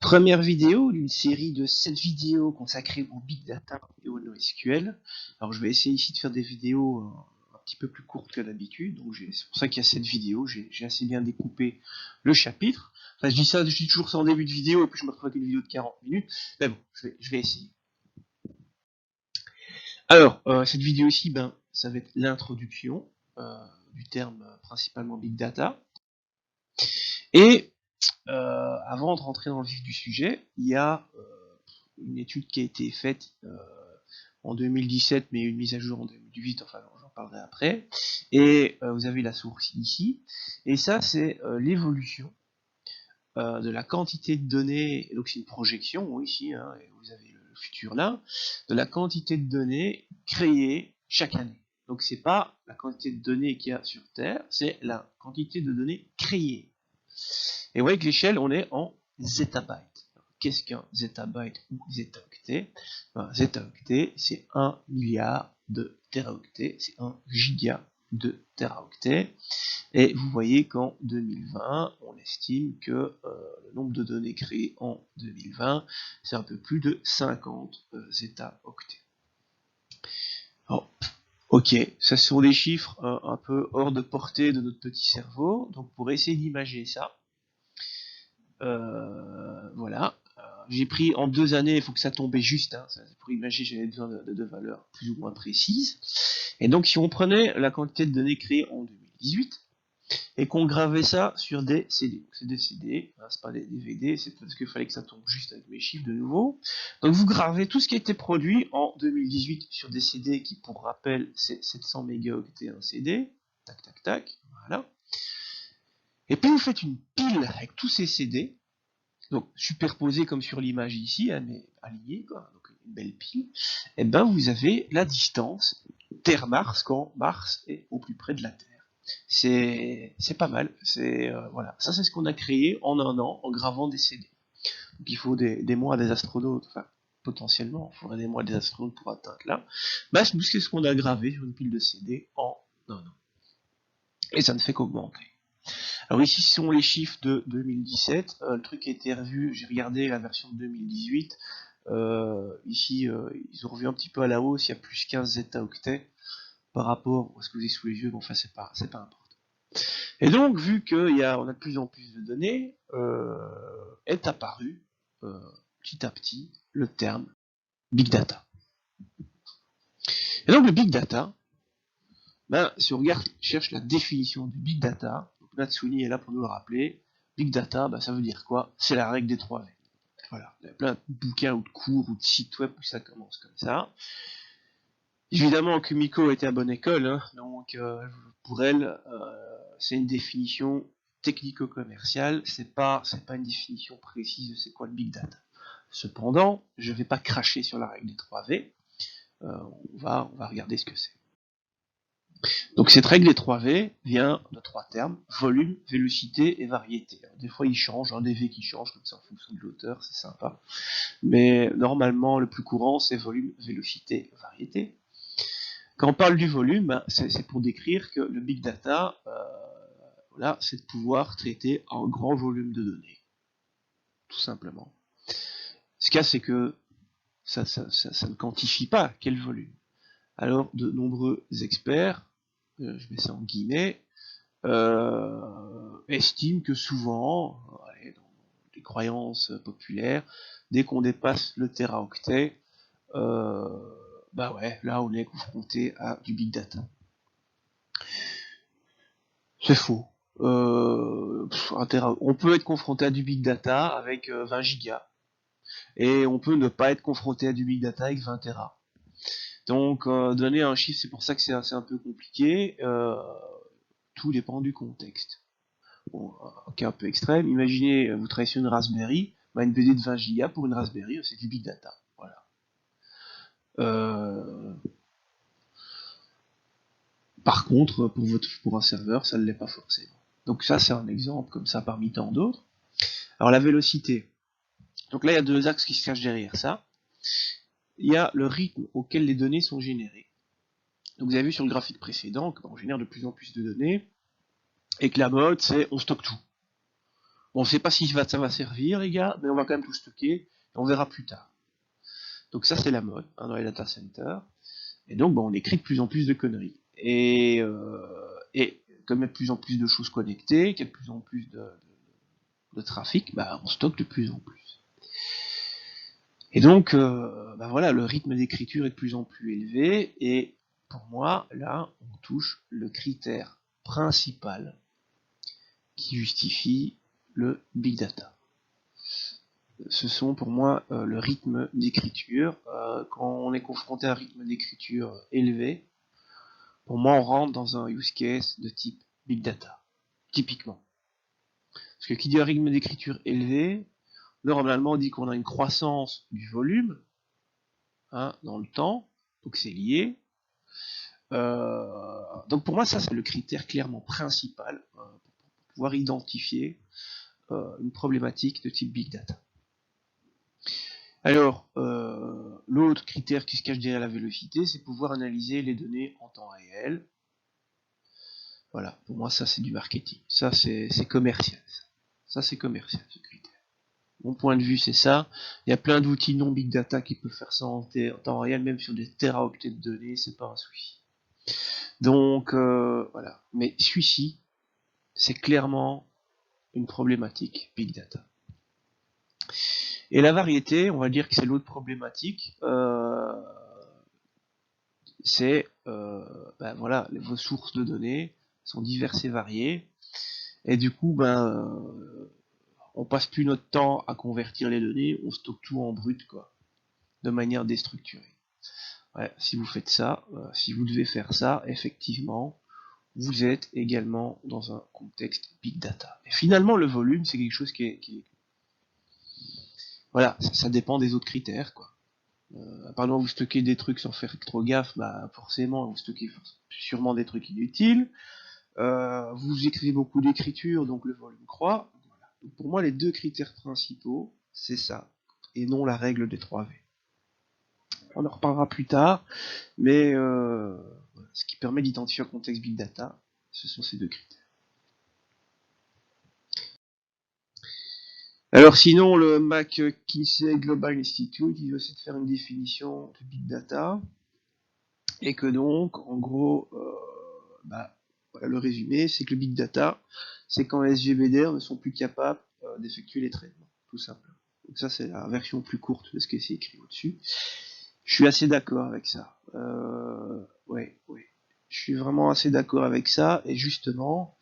Première vidéo d'une série de 7 vidéos consacrées au Big Data et au NoSQL. Alors je vais essayer ici de faire des vidéos un petit peu plus courtes que d'habitude, donc c'est pour ça qu'il y a 7 vidéos, j'ai assez bien découpé le chapitre. Enfin je dis toujours ça en début de vidéo et puis je me retrouve avec une vidéo de 40 minutes, mais bon, je vais essayer. Alors, cette vidéo ici, ça va être l'introduction du terme principalement Big Data. Et avant de rentrer dans le vif du sujet, il y a une étude qui a été faite en 2017, mais une mise à jour en 2018, enfin j'en parlerai après. Et vous avez la source ici. Et ça, c'est l'évolution de la quantité de données, donc c'est une projection ici, hein, et vous avez le futur là, de la quantité de données créées chaque année. Donc c'est pas la quantité de données qu'il y a sur Terre, c'est la quantité de données créées. Et vous voyez que l'échelle, on est en zettabytes. Qu'est-ce qu'un zettabyte ou zetaoctet? Zetaoctet, c'est 1 milliard de teraoctets, c'est 1 giga de teraoctets. Et vous voyez qu'en 2020, on estime que le nombre de données créées en 2020, c'est un peu plus de 50 zetaoctets. Alors, ok, ça sont des chiffres un peu hors de portée de notre petit cerveau. Donc pour essayer d'imager ça, voilà. J'ai pris en 2 années, il faut que ça tombait juste, hein, pour imaginer j'avais besoin de valeurs plus ou moins précises. Et donc si on prenait la quantité de données créées en 2018 et qu'on gravait ça sur des CD, c'est des CD, hein, c'est pas des DVD, c'est parce qu'il fallait que ça tombe juste avec mes chiffres de nouveau. Donc vous gravez tout ce qui a été produit en 2018 sur des CD qui, pour rappel, c'est 700 mégaoctets un CD, tac tac tac, voilà. Et puis vous faites une pile avec tous ces CD, donc superposé comme sur l'image ici, mais aligné, quoi, donc une belle pile, et ben vous avez la distance Terre-Mars quand Mars est au plus près de la Terre. C'est pas mal, voilà, ça c'est ce qu'on a créé en un an en gravant des CD. Donc il faut des mois des astronautes, enfin potentiellement, il faudrait des mois des astronautes pour atteindre là. Bah nous c'est ce qu'on a gravé sur une pile de CD en un an. Et ça ne fait qu'augmenter. Alors ici ce sont les chiffres de 2017, le truc a été revu, j'ai regardé la version de 2018, ici ils ont revu un petit peu à la hausse, il y a plus 15 zetaoctets par rapport à ce que vous avez sous les yeux, mais enfin c'est pas important. Et donc vu qu'on a de plus en plus de données, est apparu petit à petit le terme Big Data. Et donc le Big Data, si on regarde, cherche la définition du Big Data, donc Natsuni est là pour nous le rappeler. Big Data, ça veut dire quoi? C'est la règle des 3 V. Voilà, il y a plein de bouquins ou de cours ou de sites web où ça commence comme ça. Évidemment, Kumiko était à bonne école, hein, donc pour elle, c'est une définition technico-commerciale, c'est pas une définition précise de c'est quoi le Big Data. Cependant, je ne vais pas cracher sur la règle des 3 V, on va regarder ce que c'est. Donc cette règle des 3 V vient de 3 termes, volume, vélocité et variété. Alors, des fois ils changent, des V qui changent comme ça en fonction de l'auteur, c'est sympa. Mais normalement le plus courant c'est volume, vélocité, variété. Quand on parle du volume, c'est pour décrire que le big data, voilà, c'est de pouvoir traiter un grand volume de données. Tout simplement. Ce qu'il y a, c'est que ça ne quantifie pas quel volume. Alors de nombreux experts, je mets ça en guillemets, estiment que souvent, dans les croyances populaires, dès qu'on dépasse le téraoctet, là on est confronté à du big data. C'est faux. On peut être confronté à du big data avec 20 gigas, et on peut ne pas être confronté à du big data avec 20 Tera. Donc donner un chiffre, c'est pour ça que c'est un peu compliqué. Tout dépend du contexte. Bon, un cas un peu extrême, imaginez vous travaillez sur une Raspberry, une BD de 20 Go pour une Raspberry, c'est du big data. Voilà. Par contre, pour un serveur, ça ne l'est pas forcément. Donc ça, c'est un exemple comme ça parmi tant d'autres. Alors la vélocité. Donc là, il y a 2 axes qui se cachent derrière ça. Il y a le rythme auquel les données sont générées. Donc vous avez vu sur le graphique précédent qu'on génère de plus en plus de données, et que la mode, c'est on stocke tout. Bon, on ne sait pas si ça va servir, les gars, mais on va quand même tout stocker, et on verra plus tard. Donc ça, c'est la mode hein, dans les data centers. Et donc, bon, on écrit de plus en plus de conneries. Et comme il y a de plus en plus de choses connectées, qu'il y a de plus en plus de trafic, bah, on stocke de plus en plus. Et donc, bah voilà, le rythme d'écriture est de plus en plus élevé. Et pour moi, là, on touche le critère principal qui justifie le big data. Ce sont pour moi le rythme d'écriture. Quand on est confronté à un rythme d'écriture élevé, pour moi, on rentre dans un use case de type big data, typiquement. Parce que qui dit un rythme d'écriture élevé, normalement on dit qu'on a une croissance du volume hein, dans le temps, donc c'est lié. Donc pour moi, ça c'est le critère clairement principal pour pouvoir identifier une problématique de type big data. Alors, l'autre critère qui se cache derrière la vélocité, c'est pouvoir analyser les données en temps réel. Voilà, pour moi ça c'est du marketing, ça c'est commercial. Ça c'est commercial ce critère. Mon point de vue c'est ça. Il y a plein d'outils non big data qui peuvent faire ça en temps réel, même sur des téraoctets de données, c'est pas un souci. Donc voilà. Mais celui-ci, c'est clairement une problématique big data. Et la variété, on va dire que c'est l'autre problématique. C'est ben voilà, vos sources de données sont diverses et variées. Et du coup, on passe plus notre temps à convertir les données, on stocke tout en brut, quoi, de manière déstructurée. Ouais, si vous faites ça, si vous devez faire ça, effectivement, vous êtes également dans un contexte big data. Et finalement, le volume, c'est quelque chose qui est voilà, ça dépend des autres critères, quoi. Pardon, vous stockez des trucs sans faire trop gaffe, bah forcément, vous stockez sûrement des trucs inutiles. Vous écrivez beaucoup d'écriture, donc le volume croît. Voilà. Donc pour moi, les deux critères principaux, c'est ça, et non la règle des 3 V. On en reparlera plus tard, mais ce qui permet d'identifier un contexte big data, ce sont ces deux critères. Alors sinon, le McKinsey Global Institute, il essaie de faire une définition de big data, et que donc, en gros, voilà, le résumé, c'est que le big data, c'est quand les SGBDR ne sont plus capables d'effectuer les traitements, tout simplement. Donc ça, c'est la version plus courte de ce qui est écrit au-dessus. Je suis assez d'accord avec ça. Ouais. Je suis vraiment assez d'accord avec ça, et justement,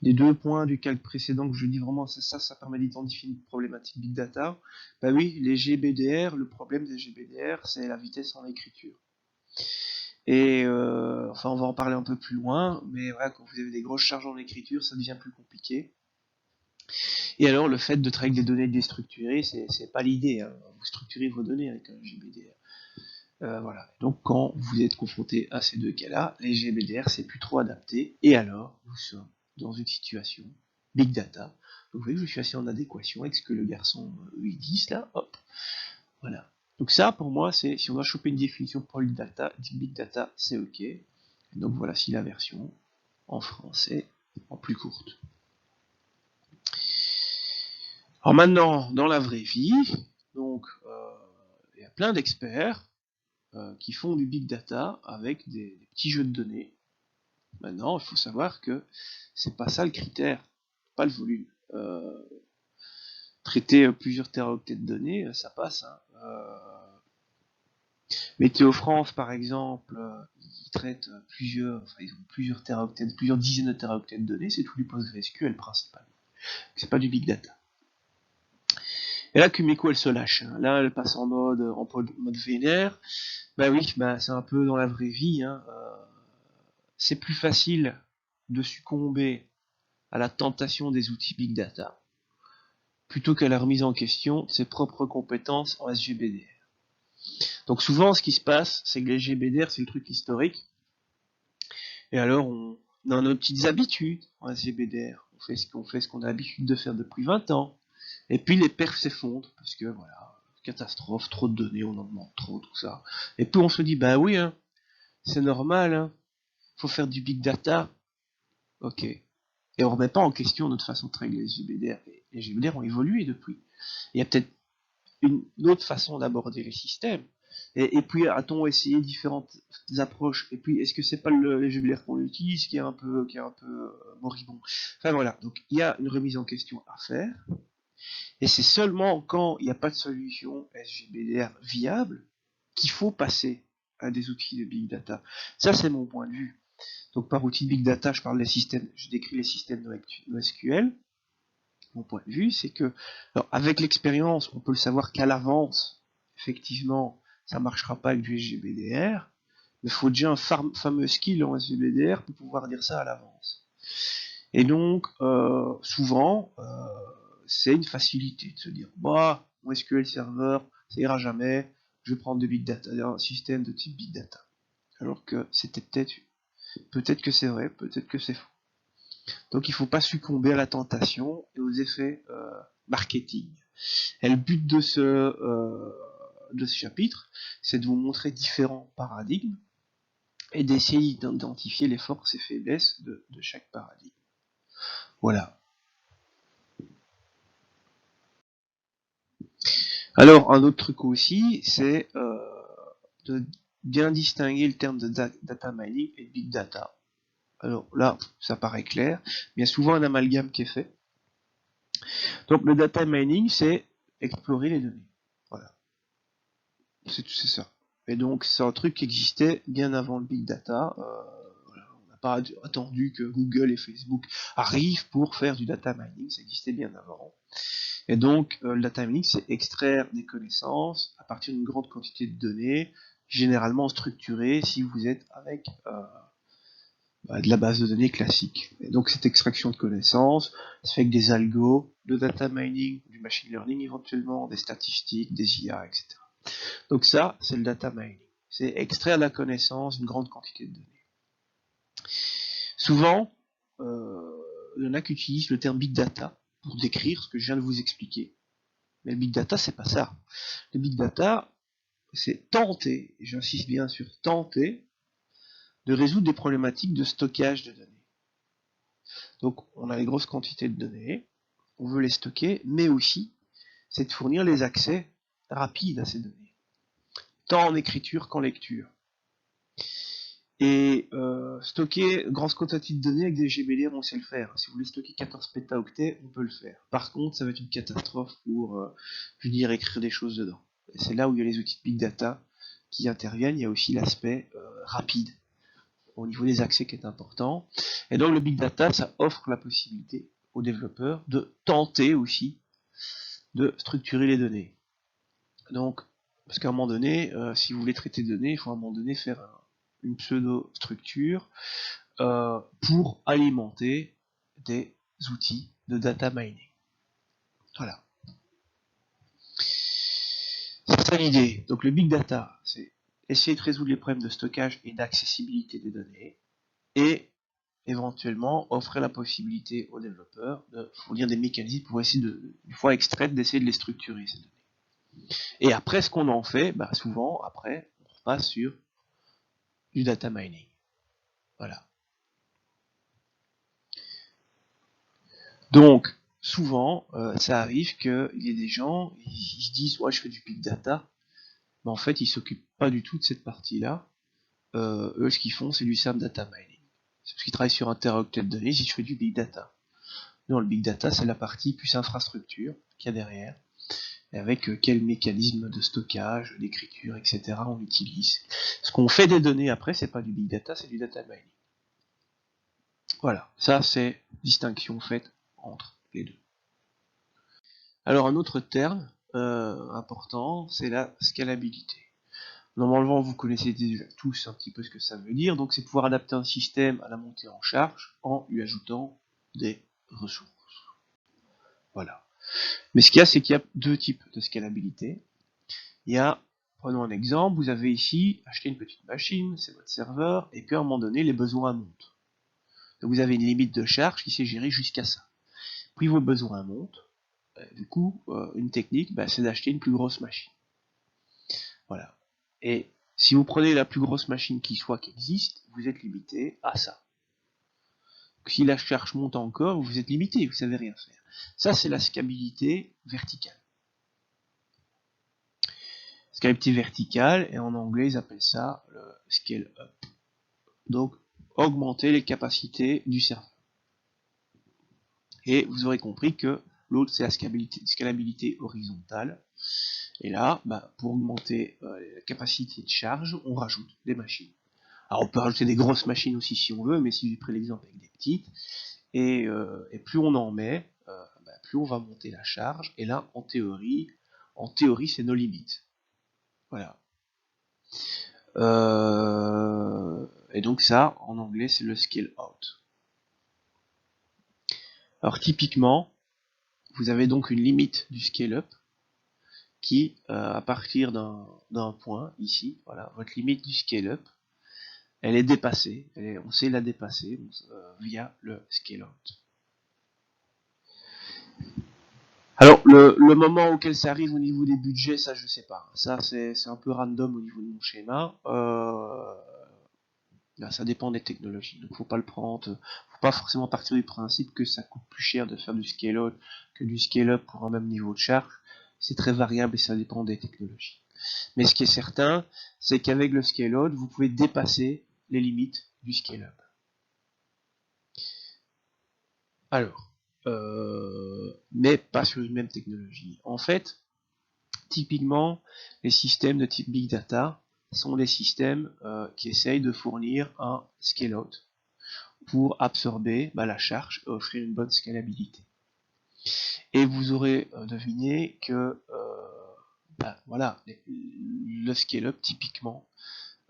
les deux points du calque précédent que je dis vraiment, ça permet d'identifier une problématique big data. Bah oui, les GBDR, le problème des GBDR, c'est la vitesse en écriture. Et enfin, on va en parler un peu plus loin, mais voilà, quand vous avez des grosses charges en écriture, ça devient plus compliqué. Et alors, le fait de travailler avec des données déstructurées, c'est pas l'idée. Hein. Vous structurez vos données avec un GBDR. Voilà. Donc, quand vous êtes confronté à ces deux cas-là, les GBDR, c'est plus trop adapté. Et alors, nous sommes dans une situation big data. Donc, vous voyez, je suis assez en adéquation avec ce que le garçon lui dit, là. Hop. Voilà. Donc ça, pour moi, c'est si on doit choper une définition pour big data, c'est ok. Et donc voilà, si la version en français en plus courte. Alors maintenant, dans la vraie vie, donc il y a plein d'experts qui font du big data avec des petits jeux de données. Maintenant, il faut savoir que c'est pas ça le critère, pas le volume. Traiter plusieurs téraoctets de données, ça passe. Hein. Météo France, par exemple, ils traitent ils ont plusieurs téraoctets, plusieurs dizaines de téraoctets de données, c'est tout du PostgreSQL principalement. C'est pas du big data. Et là, Kumiko, elle se lâche. Hein. Là, elle passe en mode vénère. Bah oui, c'est un peu dans la vraie vie. Hein. C'est plus facile de succomber à la tentation des outils big data plutôt qu'à la remise en question de ses propres compétences en SGBDR. Donc souvent, ce qui se passe, c'est que les GBDR, c'est le truc historique. Et alors, on a nos petites habitudes en SGBDR. On fait ce qu'on a l'habitude de faire depuis 20 ans. Et puis les perfs s'effondrent, parce que voilà, catastrophe, trop de données, on en demande trop, tout ça. Et puis on se dit, bah oui, hein, c'est normal, hein, faut faire du big data. Ok. Et on ne remet pas en question notre façon de travailler les GBDR. Les GBDR ont évolué depuis. Il y a peut-être une autre façon d'aborder les systèmes. Et puis, a-t-on essayé différentes approches? Et puis, est-ce que c'est pas les GBDR qu'on utilise qui est un peu moribond? Enfin voilà, donc il y a une remise en question à faire. Et c'est seulement quand il n'y a pas de solution SGBDR viable qu'il faut passer à des outils de big data. Ça, c'est mon point de vue. Donc par outil de big data, je parle des systèmes, je décris les systèmes NoSQL. Mon point de vue, c'est que, alors, avec l'expérience, on peut le savoir qu'à l'avance, effectivement, ça marchera pas avec du SGBDR, mais il faut déjà un fameux skill en SGBDR pour pouvoir dire ça à l'avance. Et donc, souvent, c'est une facilité de se dire, bah, mon SQL Server, ça ira jamais, je vais prendre de big data, un système de type big data. Alors que c'était peut-être que c'est vrai, peut-être que c'est faux. Donc il ne faut pas succomber à la tentation et aux effets marketing. Et le but de ce chapitre, c'est de vous montrer différents paradigmes et d'essayer d'identifier les forces et faiblesses de chaque paradigme. Voilà. Alors un autre truc aussi, c'est de bien distinguer le terme de data mining et big data. Alors là, ça paraît clair, mais il y a souvent un amalgame qui est fait. Donc le data mining, c'est explorer les données. Voilà. C'est ça. Et donc c'est un truc qui existait bien avant le big data. On n'a pas attendu que Google et Facebook arrivent pour faire du data mining, ça existait bien avant. Et donc le data mining, c'est extraire des connaissances à partir d'une grande quantité de données, généralement structurées si vous êtes avec de la base de données classique. Et donc cette extraction de connaissances se fait avec des algos, de data mining, du machine learning éventuellement, des statistiques, des IA, etc. Donc ça, c'est le data mining. C'est extraire de la connaissance une grande quantité de données. Souvent, il y en a qui utilisent le terme big data pour décrire ce que je viens de vous expliquer. Mais le big data, c'est pas ça. Le big data, c'est tenter, et j'insiste bien sur tenter, de résoudre des problématiques de stockage de données. Donc on a les grosses quantités de données, on veut les stocker, mais aussi c'est de fournir les accès rapides à ces données, tant en écriture qu'en lecture. Et stocker grosse quantité de données avec des GBDR, on sait le faire. Si vous voulez stocker 14 pétaoctets, on peut le faire. Par contre, ça va être une catastrophe pour, je veux dire, écrire des choses dedans. Et c'est là où il y a les outils de big data qui interviennent. Il y a aussi l'aspect rapide au niveau des accès qui est important. Et donc le big data, ça offre la possibilité aux développeurs de tenter aussi de structurer les données. Donc, parce qu'à un moment donné, si vous voulez traiter de données, il faut à un moment donné faire une pseudo-structure pour alimenter des outils de data mining. Voilà. C'est ça l'idée. Donc le big data, c'est essayer de résoudre les problèmes de stockage et d'accessibilité des données et éventuellement offrir la possibilité aux développeurs de fournir des mécanismes pour essayer de, une fois extraites, d'essayer de les structurer ces données. Et après, ce qu'on en fait, bah, souvent, après, on repasse sur du data mining. Voilà. Donc, souvent, ça arrive qu'il y ait des gens, ils se disent, ouais, je fais du big data, mais en fait, ils s'occupent pas du tout de cette partie-là. Eux, ce qu'ils font, c'est du simple data mining. C'est parce qu'ils travaillent sur un teraoctet de données, ils disent, je fais du big data. Non, le big data, c'est la partie plus infrastructure qu'il y a derrière, et avec quel mécanisme de stockage, d'écriture, etc. on utilise. Ce qu'on fait des données après, c'est pas du big data, c'est du data mining. Voilà, ça c'est distinction faite entre les deux. Alors un autre terme important, c'est la scalabilité. Normalement, vous connaissez déjà tous un petit peu ce que ça veut dire, donc c'est pouvoir adapter un système à la montée en charge en lui ajoutant des ressources. Voilà. Mais ce qu'il y a, c'est qu'il y a deux types de scalabilité. Il y a, prenons un exemple, vous avez ici acheté une petite machine, c'est votre serveur, et puis à un moment donné, les besoins montent. Donc vous avez une limite de charge qui s'est gérée jusqu'à ça. Puis vos besoins montent, du coup, une technique, c'est d'acheter une plus grosse machine. Voilà. Et si vous prenez la plus grosse machine qui soit qui existe, vous êtes limité à ça. Si la charge monte encore, vous êtes limité, vous savez rien faire. Ça, c'est la scalabilité verticale. Scalabilité verticale, et en anglais, ils appellent ça le scale up. Donc, augmenter les capacités du serveur. Et vous aurez compris que l'autre, c'est la scalabilité horizontale. Et là, pour augmenter la capacité de charge, on rajoute des machines. Alors, on peut rajouter des grosses machines aussi si on veut, mais si j'ai pris l'exemple avec des petites, et plus on en met, plus on va monter la charge. Et là, en théorie, c'est nos limites. Voilà. Et donc ça, en anglais, c'est le scale out. Alors typiquement, vous avez donc une limite du scale up qui, à partir d'un point ici, voilà, votre limite du scale up, elle est dépassée. On sait la dépasser via le scale out. Alors le moment auquel ça arrive au niveau des budgets, ça je sais pas. Ça c'est un peu random au niveau de mon schéma. Là, ça dépend des technologies, donc faut pas le prendre, faut pas forcément partir du principe que ça coûte plus cher de faire du scale-out que du scale-up pour un même niveau de charge. C'est très variable et ça dépend des technologies. Mais ce qui est certain, c'est qu'avec le scale-out, vous pouvez dépasser les limites du scale-up. Alors, mais pas sur une même technologie. En fait, typiquement, les systèmes de type Big Data sont des systèmes qui essayent de fournir un scale-out pour absorber la charge et offrir une bonne scalabilité. Et vous aurez deviné que voilà, le scale-up typiquement,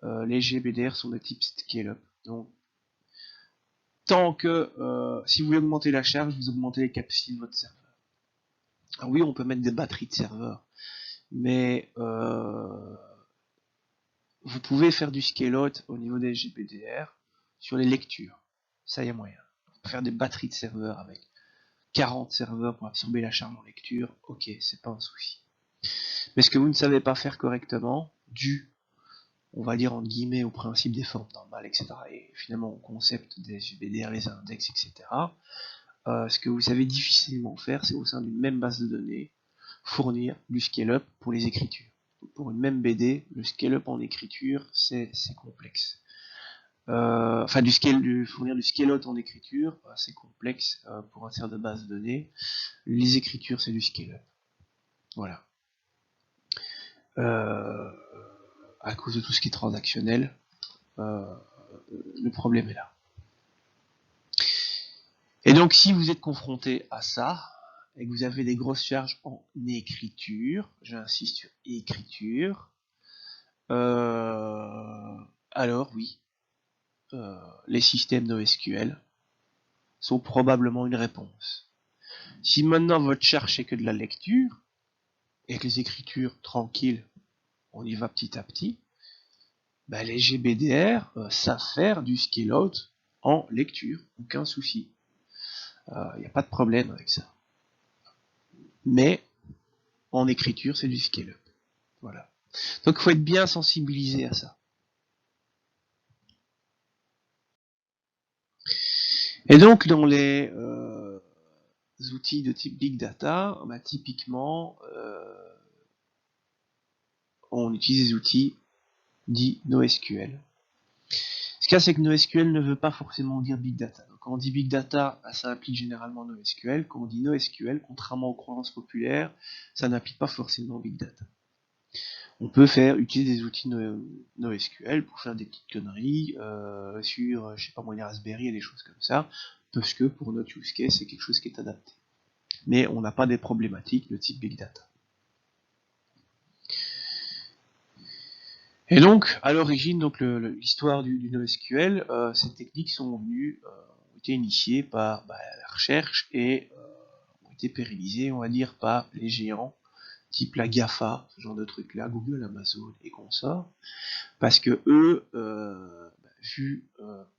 les GBDR sont de type scale-up. Donc tant que si vous voulez augmenter la charge, vous augmentez les capacités de votre serveur. Alors oui, on peut mettre des batteries de serveurs, mais vous pouvez faire du scale-out au niveau des GBDR sur les lectures. Ça y a moyen. On peut faire des batteries de serveurs avec 40 serveurs pour absorber la charge en lecture, ok, c'est pas un souci. Mais ce que vous ne savez pas faire correctement, dû, on va dire en guillemets, au principe des formes normales, etc., et finalement au concept des GBDR, les index, etc., ce que vous savez difficilement faire, c'est au sein d'une même base de données, fournir du scale-up pour les écritures. Donc pour une même BD, le scale-up en écriture, c'est complexe. Enfin fournir du scale-out en écriture, c'est complexe pour un certain de base de données. Les écritures, c'est du scale-up. Voilà. À cause de tout ce qui est transactionnel, le problème est là. Et donc, si vous êtes confronté à ça, et que vous avez des grosses charges en écriture, j'insiste sur écriture, alors oui, les systèmes NoSQL sont probablement une réponse. Si maintenant votre charge c'est que de la lecture, et que les écritures tranquilles, on y va petit à petit, les GBDR savent faire du scale-out en lecture, aucun souci. Il n'y a pas de problème avec ça. Mais en écriture, c'est du scale-up. Voilà. Donc il faut être bien sensibilisé à ça. Et donc dans les outils de type Big Data, typiquement, on utilise des outils dits NoSQL. Ce qu'il y a, c'est que NoSQL ne veut pas forcément dire Big Data. Donc, quand on dit Big Data, ça implique généralement NoSQL. Quand on dit NoSQL, contrairement aux croyances populaires, ça n'implique pas forcément Big Data. On peut utiliser des outils NoSQL pour faire des petites conneries sur, je sais pas moi, les Raspberry et des choses comme ça, parce que pour notre use case, c'est quelque chose qui est adapté. Mais on n'a pas des problématiques de type Big Data. Et donc, à l'origine, donc l'histoire du NoSQL, ces techniques sont ont été initiées par la recherche et ont été pérennisées, on va dire, par les géants, type la GAFA, ce genre de trucs là, Google, Amazon et consorts, parce que eux, vu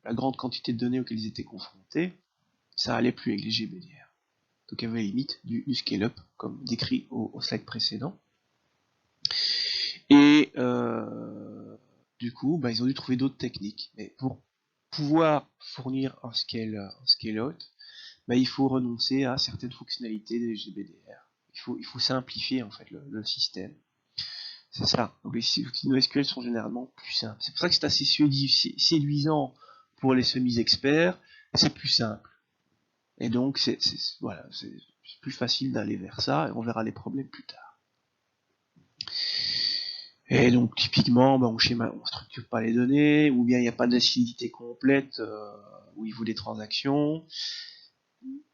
la grande quantité de données auxquelles ils étaient confrontés, ça allait plus avec les GBDR. Donc il y avait la limite du scale-up, comme décrit au slide précédent. Et du coup, ils ont dû trouver d'autres techniques. Mais pour pouvoir fournir un scale-out, il faut renoncer à certaines fonctionnalités des GBDR. Il faut simplifier en fait le système. C'est ça. Donc les outils NoSQL sont généralement plus simples. C'est pour ça que c'est assez séduisant pour les semi-experts. C'est plus simple. Et donc c'est plus facile d'aller vers ça et on verra les problèmes plus tard. Et donc typiquement, on structure pas les données, ou bien il n'y a pas d'acidité complète au niveau des transactions.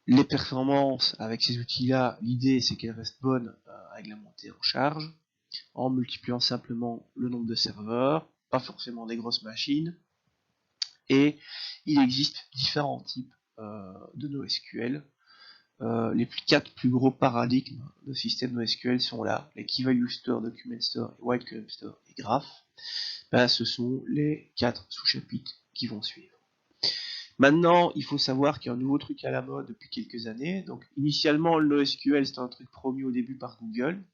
Les performances avec ces outils-là, l'idée c'est qu'elles restent bonnes avec la montée en charge, en multipliant simplement le nombre de serveurs, pas forcément des grosses machines. Et il existe différents types de NoSQL. Les 4 plus gros paradigmes de système NoSQL sont là, les Key Value Store, Document Store, Wide Column Store et Graph. Ce sont les 4 sous-chapitres qui vont suivre. Maintenant, il faut savoir qu'il y a un nouveau truc à la mode depuis quelques années. Donc, initialement, le NoSQL, c'était un truc promu au début par Google.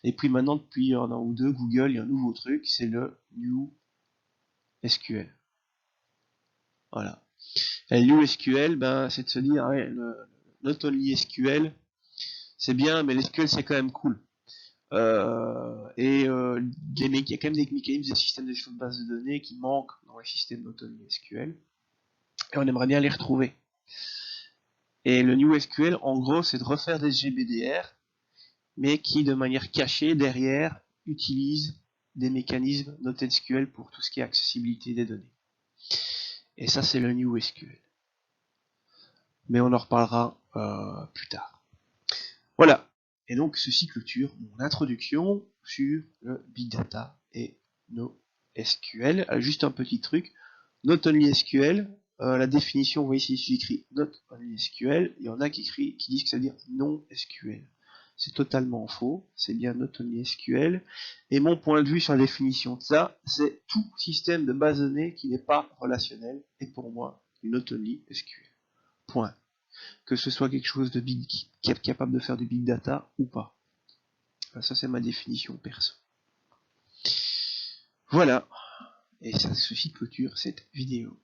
Et puis maintenant, depuis un an ou deux, Google, il y a un nouveau truc, c'est le New SQL. Voilà. Et le New SQL, c'est de se dire, le Not Only SQL, c'est bien, mais l'SQL, c'est quand même cool. Il y a quand même des mécanismes des systèmes de gestion de base de données qui manquent dans les systèmes Not Only SQL. Et on aimerait bien les retrouver. Et le New SQL, en gros, c'est de refaire des GBDR, mais qui, de manière cachée, derrière, utilisent des mécanismes NoSQL pour tout ce qui est accessibilité des données. Et ça, c'est le New SQL. Mais on en reparlera plus tard. Voilà. Et donc, ceci clôture mon introduction sur le Big Data et NoSQL. Juste un petit truc. Not Only SQL, la définition, vous voyez ici, j'écris Not Only SQL. Il y en a qui disent que ça veut dire non SQL. C'est totalement faux, c'est bien Not Only SQL. Et mon point de vue sur la définition de ça, c'est tout système de base de données qui n'est pas relationnel est pour moi une Not Only SQL. Point. Que ce soit quelque chose de big, qui est capable de faire du big data ou pas. Ça, c'est ma définition perso. Voilà. Et ça, ceci clôture cette vidéo.